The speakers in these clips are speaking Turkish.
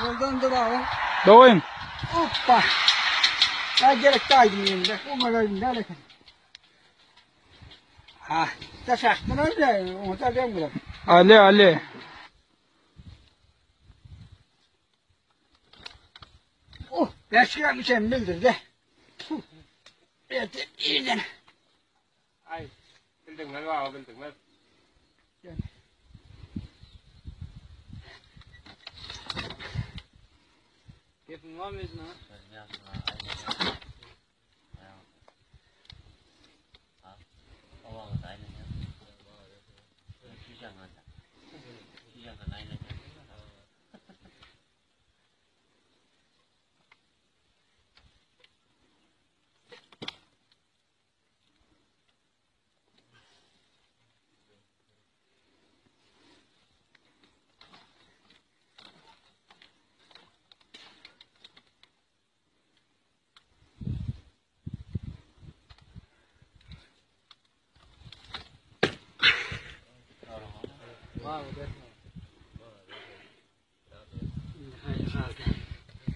Buradan da bağlı. Doğayım. Hoppa. Ya gerek daydım yerinde. Onlara yerinde alakalı. Ha. Taşaktın öyle. Onu da ben bırak. Ali. Oh. Ben çıkarmışım bildir de. Evet. İyiden. Ai, bên từng nó vào, bên từng nó. Keyif var mı izin?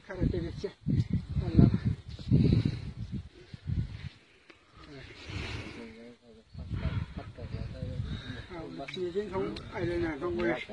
Karate geçse. Onlar. Sizin không ai lên là không quay.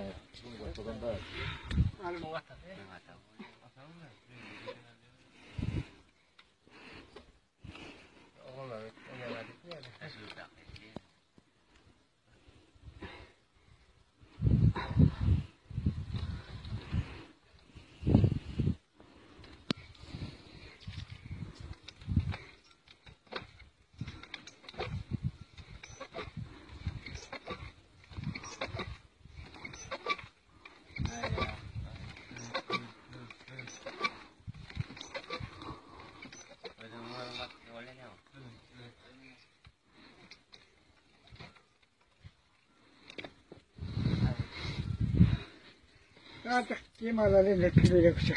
Hadi, kim alalım ne pideye kuşa.